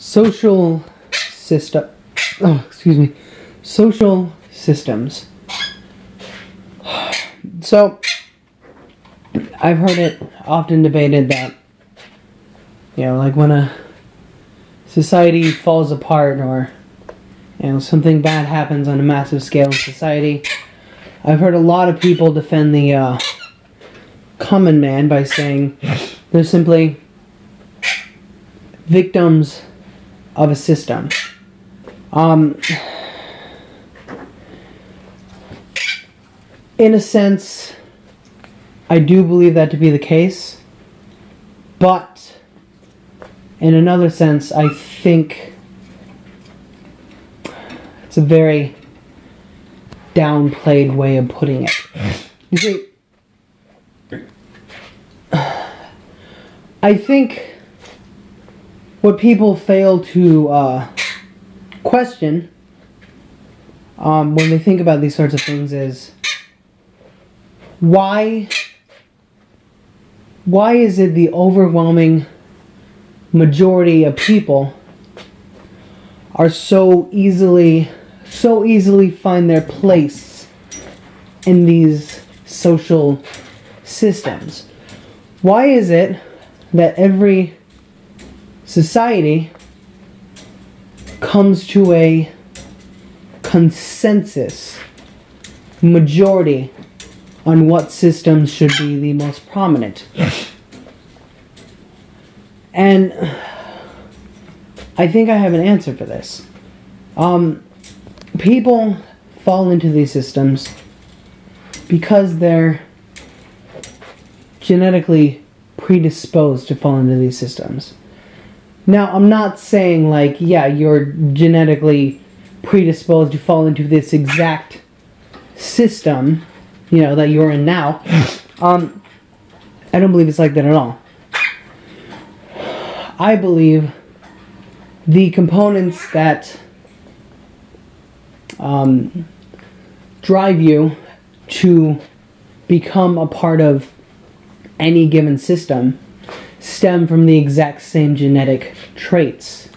social system. Oh, excuse me. Social systems. So, I've heard it often debated that, like when a society falls apart or, something bad happens on a massive scale in society, I've heard a lot of people defend the common man by saying they're simply victims of a system. In a sense, I do believe that to be the case, but in another sense, I think it's a very downplayed way of putting it. You see, I think what people fail to question when they think about these sorts of things is why is it the overwhelming majority of people are so easily find their place in these social systems? Why is it that every society comes to a consensus majority on what systems should be the most prominent? And I think I have an answer for this. People fall into these systems because they're genetically predisposed to fall into these systems. Now, I'm not saying you're genetically predisposed to fall into this exact system, that you're in now. I don't believe it's like that at all. I believe the components that drive you to become a part of any given system stem from the exact same genetic traits.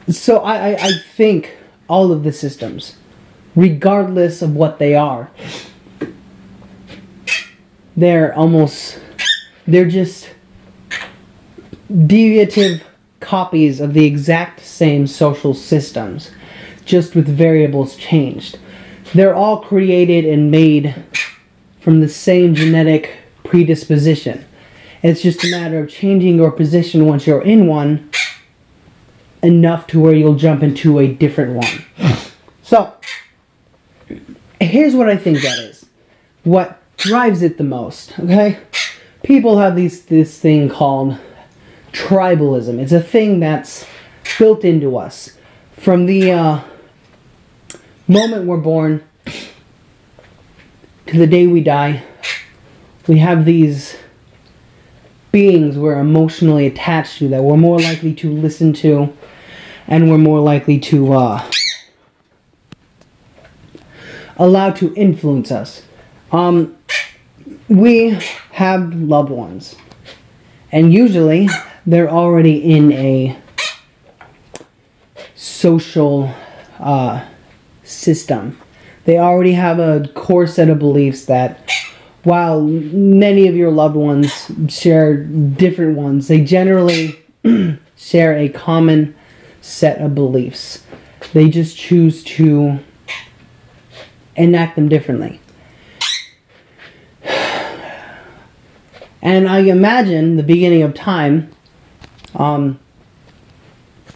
So I think all of the systems, regardless of what they are, they're just deviative copies of the exact same social systems, just with variables changed. They're all created and made from the same genetic predisposition. It's just a matter of changing your position once you're in one enough to where you'll jump into a different one. So, here's what I think that is. What drives it the most, okay? People have this thing called tribalism. It's a thing that's built into us. From the moment we're born to the day we die, we have these beings we're emotionally attached to that we're more likely to listen to, and we're more likely to allow to influence us. We have loved ones, and usually they're already in a social system. They already have a core set of beliefs that, while many of your loved ones share different ones, they generally share a common set of beliefs. They just choose to enact them differently. And I imagine the beginning of time,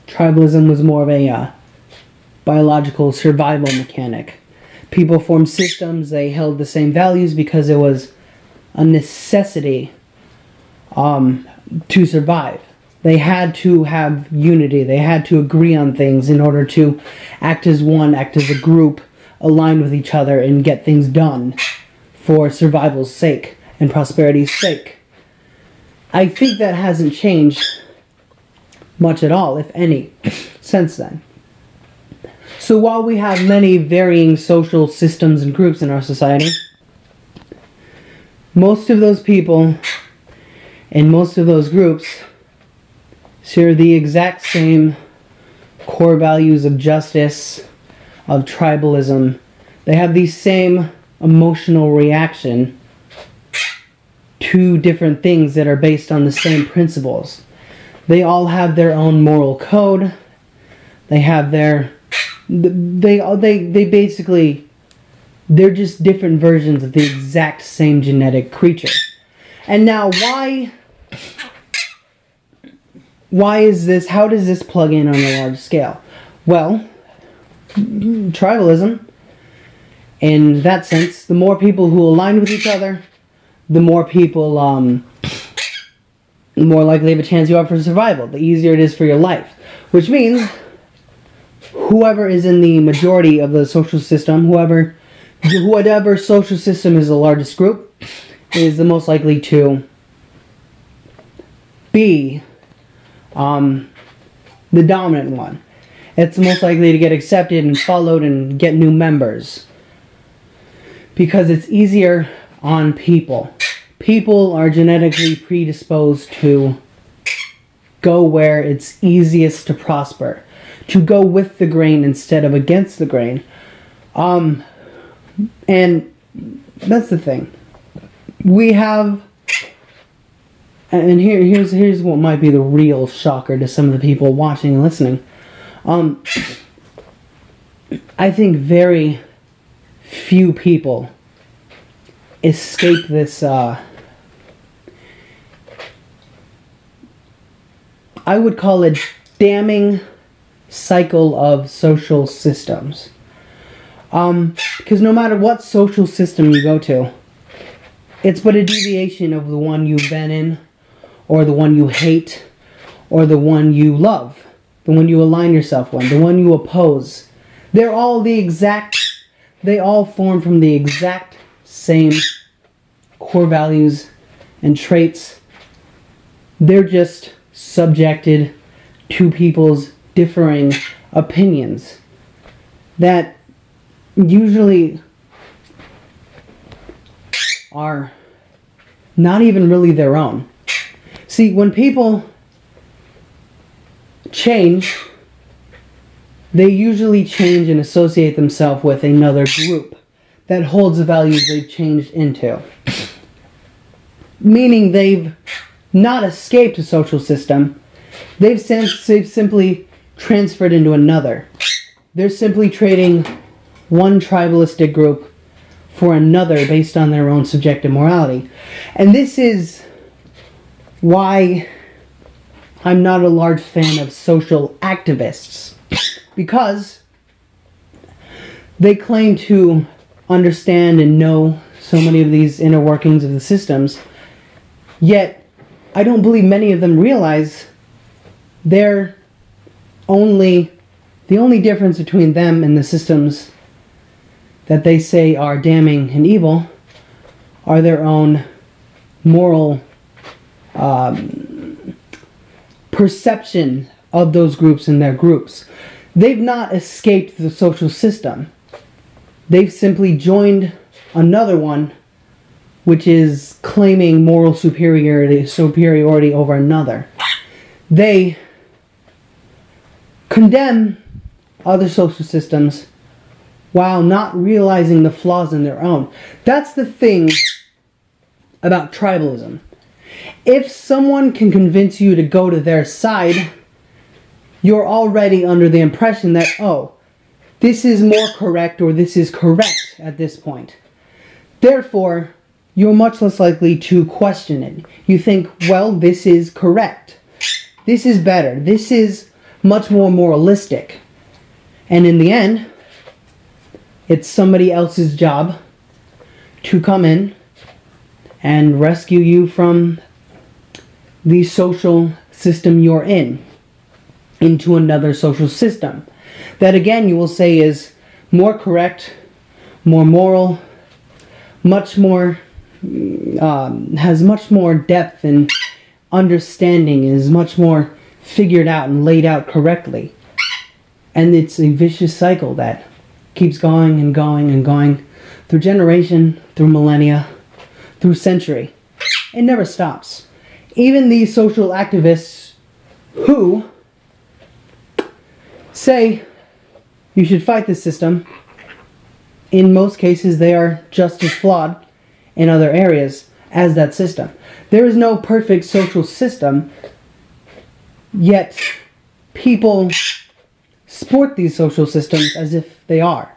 tribalism was more of a biological survival mechanic. People formed systems, they held the same values because it was a necessity to survive. They had to have unity, they had to agree on things in order to act as one, act as a group, align with each other, and get things done for survival's sake and prosperity's sake. I think that hasn't changed much at all, if any, since then. So while we have many varying social systems and groups in our society, most of those people and most of those groups share the exact same core values of justice, of tribalism. They have the same emotional reaction to different things that are based on the same principles. They all have their own moral code. They have their... They basically... They're just different versions of the exact same genetic creature. And now, why is this... How does this plug in on a large scale? Well, tribalism, in that sense, the more people who align with each other, the more people, the more likely of a chance you are for survival, the easier it is for your life. Which means, whoever is in the majority of the social system, whatever social system is the largest group, is the most likely to be the dominant one. It's most likely to get accepted and followed and get new members. Because it's easier on people. People are genetically predisposed to go where it's easiest to prosper. To go with the grain instead of against the grain. And that's the thing. We have... And here's what might be the real shocker to some of the people watching and listening. I think very few people escape this, I would call it damning cycle of social systems. Because no matter what social system you go to, it's but a deviation of the one you've been in, or the one you hate, or the one you love, the one you align yourself with, the one you oppose. They're all they all form from the exact same core values and traits. They're just subjected to people's differing opinions that usually are not even really their own. See, when people change, they usually change and associate themselves with another group that holds the values they've changed into. Meaning they've not escaped a social system, they've simply transferred into another. They're simply trading one tribalistic group for another based on their own subjective morality. And this is why I'm not a large fan of social activists. Because they claim to understand and know so many of these inner workings of the systems, yet I don't believe many of them realize the only difference between them and the systems that they say are damning and evil are their own moral perception of those groups and their groups. They've not escaped the social system. They've simply joined another one which is claiming moral superiority over another. They condemn other social systems while not realizing the flaws in their own. That's the thing about tribalism. If someone can convince you to go to their side, you're already under the impression that, oh, this is more correct or this is correct at this point. Therefore, you're much less likely to question it. You think, well, this is correct. This is better. This is much more moralistic. And in the end, it's somebody else's job to come in and rescue you from the social system you're in into another social system. That again, you will say is more correct, more moral, much more, has much more depth and understanding, is much more figured out and laid out correctly. And it's a vicious cycle that keeps going and going and going through generation, through millennia, through century. It never stops. Even these social activists who say you should fight this system. In most cases, they are just as flawed in other areas as that system. There is no perfect social system, yet people sport these social systems as if they are.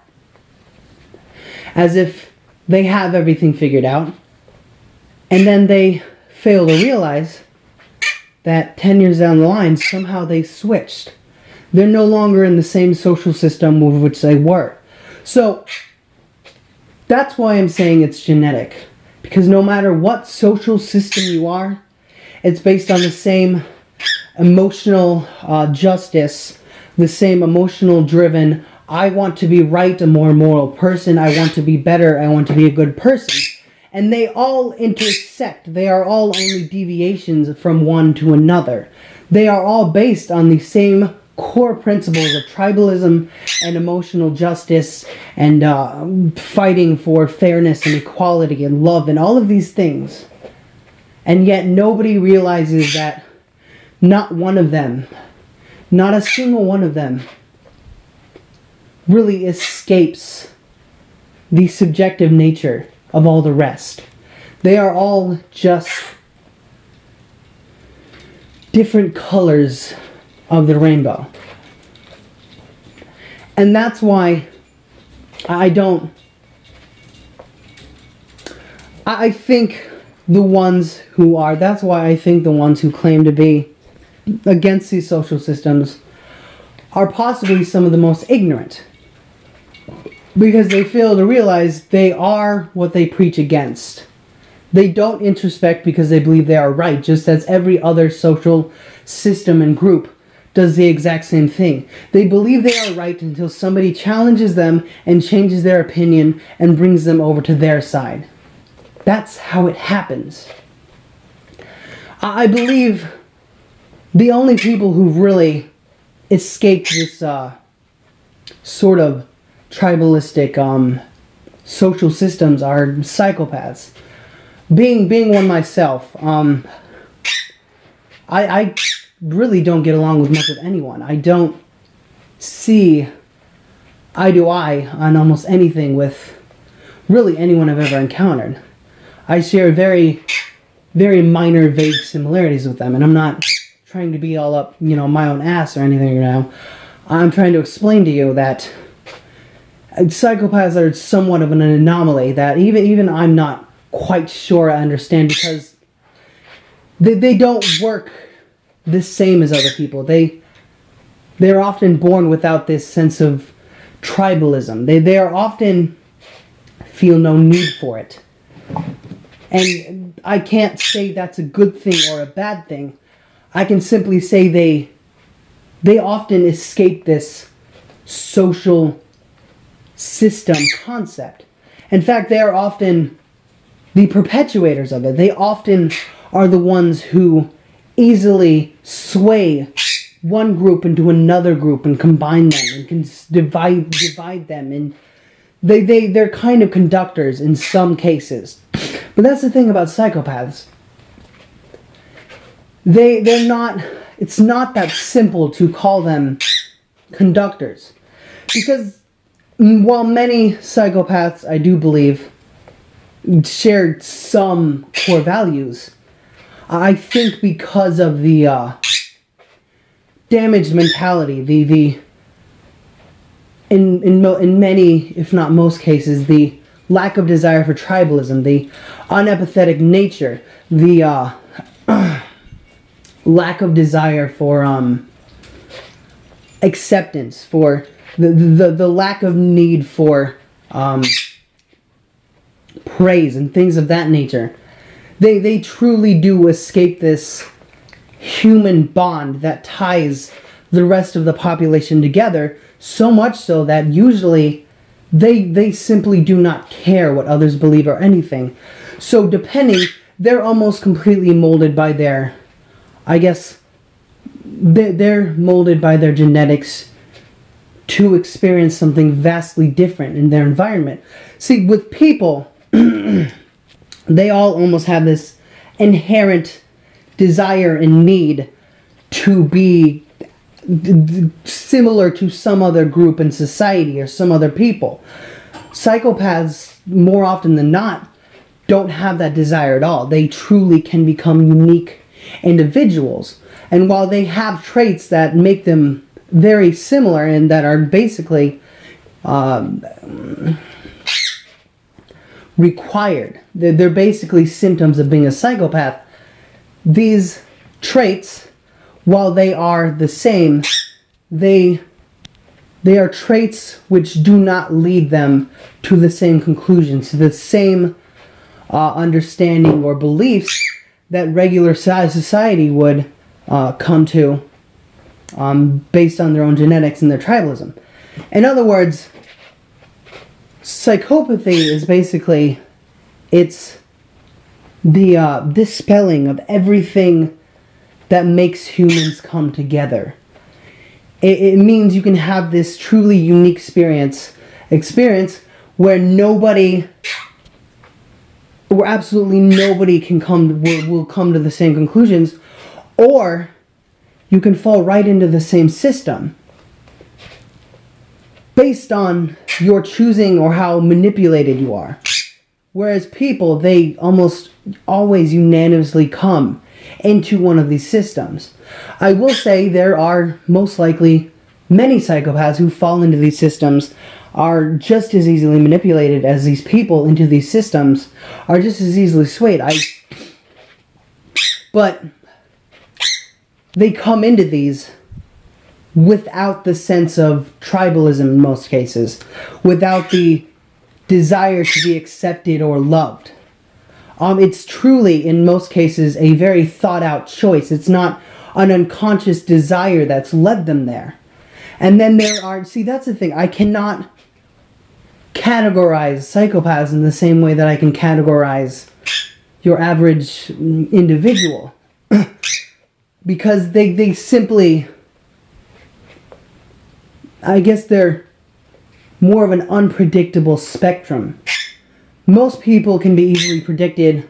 As if they have everything figured out, and then they fail to realize that 10 years down the line, somehow they switched. They're no longer in the same social system with which they were. So, that's why I'm saying it's genetic. Because no matter what social system you are, it's based on the same emotional justice, the same emotional driven, I want to be right, a more moral person, I want to be better, I want to be a good person. And they all intersect. They are all only deviations from one to another. They are all based on the same core principles of tribalism and emotional justice and fighting for fairness and equality and love and all of these things. And yet nobody realizes that not one of them, not a single one of them, really escapes the subjective nature of all the rest. They are all just different colors of the rainbow. And that's why I think the ones who are, that's why I think the ones who claim to be against these social systems are possibly some of the most ignorant. Because they fail to realize they are what they preach against. They don't introspect because they believe they are right, just as every other social system and group does the exact same thing. They believe they are right until somebody challenges them and changes their opinion and brings them over to their side. That's how it happens. I believe the only people who've really escaped this sort of tribalistic social systems are psychopaths. Being one myself, I really don't get along with much of anyone. I don't see eye to eye on almost anything with really anyone I've ever encountered. I share very, very minor, vague similarities with them, and I'm not trying to be all up, my own ass or anything right now. I'm trying to explain to you that psychopaths are somewhat of an anomaly that even I'm not quite sure I understand, because they don't work the same as other people. They're often born without this sense of tribalism. They are often feel no need for it. And I can't say that's a good thing or a bad thing. I can simply say they often escape this social system concept. In fact, they are often the perpetuators of it. They often are the ones who easily sway one group into another group and combine them and can divide them, and they're kind of conductors in some cases. But that's the thing about psychopaths. They're not, it's not that simple to call them conductors. Because while many psychopaths, I do believe, shared some core values, I think because of the damaged mentality, in many, if not most cases, the lack of desire for tribalism, the unempathetic nature, the lack of desire for acceptance, for the lack of need for praise and things of that nature. They truly do escape this human bond that ties the rest of the population together, so much so that usually they simply do not care what others believe or anything. So they're almost completely molded by their, I guess, they're molded by their genetics to experience something vastly different in their environment. See, with people, they all almost have this inherent desire and need to be similar to some other group in society or some other people. Psychopaths, more often than not, don't have that desire at all. They truly can become unique individuals. And while they have traits that make them very similar and that are basically required, they're basically symptoms of being a psychopath, these traits, while they are the same, they are traits which do not lead them to the same conclusions, to the same understanding or beliefs that regular society would come to based on their own genetics and their tribalism. In other words, psychopathy is basically, it's the dispelling of everything that makes humans come together. It means you can have this truly unique experience where absolutely nobody will come to the same conclusions, or you can fall right into the same system based on your choosing or how manipulated you are. Whereas people, they almost always unanimously come into one of these systems. I will say there are most likely many psychopaths who fall into these systems are just as easily manipulated as these people into these systems are just as easily swayed. But they come into these without the sense of tribalism in most cases, without the desire to be accepted or loved. It's truly, in most cases, a very thought-out choice. It's not an unconscious desire that's led them there. And then there are, see, that's the thing, I cannot categorize psychopaths in the same way that I can categorize your average individual. Because they simply, I guess they're more of an unpredictable spectrum. Most people can be easily predicted,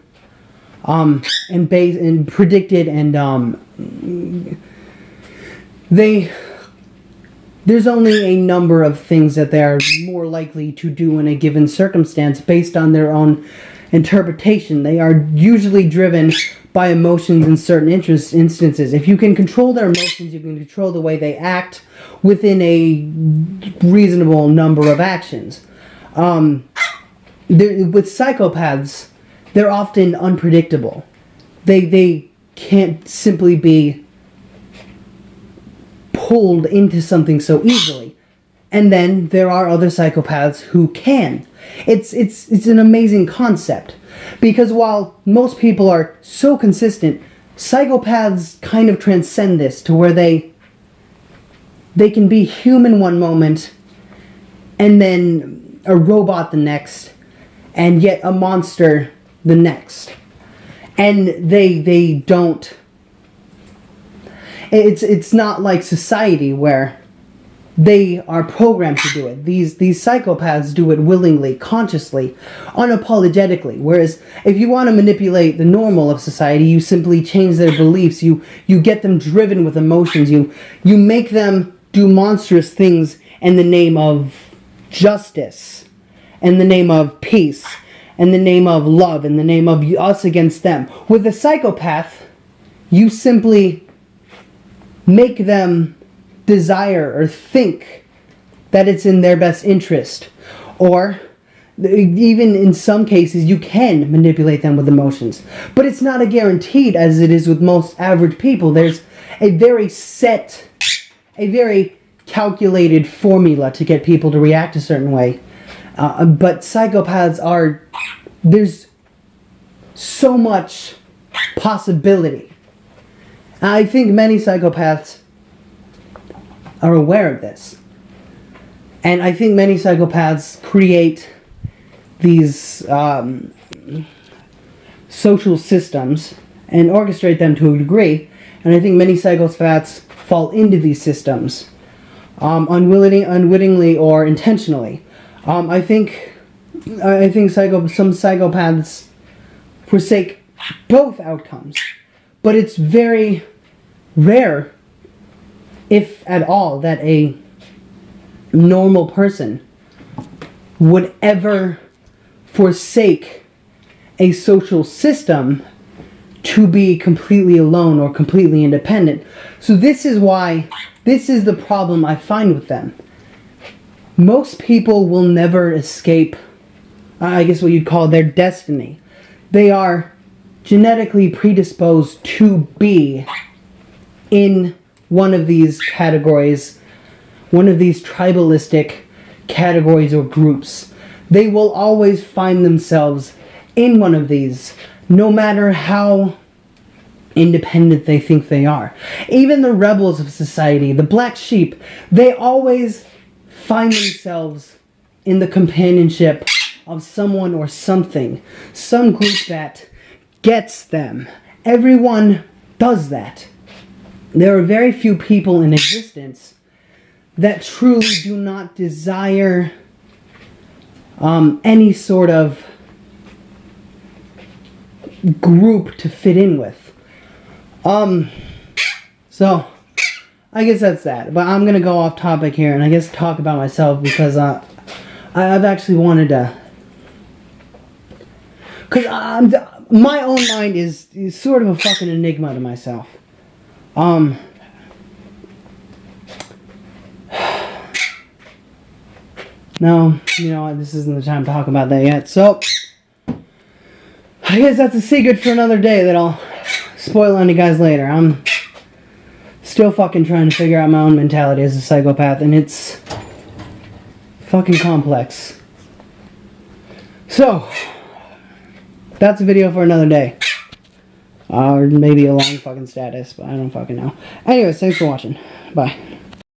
there's only a number of things that they are more likely to do in a given circumstance based on their own interpretation. They are usually driven by emotions in certain instances. If you can control their emotions, you can control the way they act within a reasonable number of actions. With psychopaths, they're often unpredictable. They can't simply be pulled into something so easily. And then there are other psychopaths who can. It's an amazing concept. Because while most people are so consistent, psychopaths kind of transcend this to where they can be human one moment and then a robot the next, and yet a monster the next. And they don't... It's not like society where they are programmed to do it. These psychopaths do it willingly, consciously, unapologetically. Whereas if you want to manipulate the normal of society, you simply change their beliefs. You get them driven with emotions. You make them do monstrous things in the name of justice, in the name of peace, in the name of love, in the name of us against them. With a psychopath, you simply make them desire or think that it's in their best interest. Or even in some cases you can manipulate them with emotions. But it's not a guaranteed as it is with most average people. There's a very set, a very calculated formula to get people to react a certain way. But psychopaths are, there's so much possibility. I think many psychopaths are aware of this. And I think many psychopaths create these social systems and orchestrate them to a degree. And I think many psychopaths fall into these systems unwittingly or intentionally. I think some psychopaths forsake both outcomes. But it's very rare if at all, that a normal person would ever forsake a social system to be completely alone or completely independent. So this is the problem I find with them. Most people will never escape, I guess what you'd call their destiny. They are genetically predisposed to be in one of these categories, one of these tribalistic categories or groups. They will always find themselves in one of these, no matter how independent they think they are. Even the rebels of society, the black sheep, they always find themselves in the companionship of someone or something, some group that gets them. Everyone does that. There are very few people in existence that truly do not desire any sort of group to fit in with. So I guess that's that. But I'm gonna go off topic here and I guess talk about myself because I've actually wanted to, because my own mind is sort of a fucking enigma to myself. No, you know what, this isn't the time to talk about that yet. So I guess that's a secret for another day that I'll spoil on you guys later. I'm still fucking trying to figure out my own mentality as a psychopath, and it's fucking complex. So that's a video for another day. Or maybe a long fucking status, but I don't fucking know. Anyways, thanks for watching. Bye.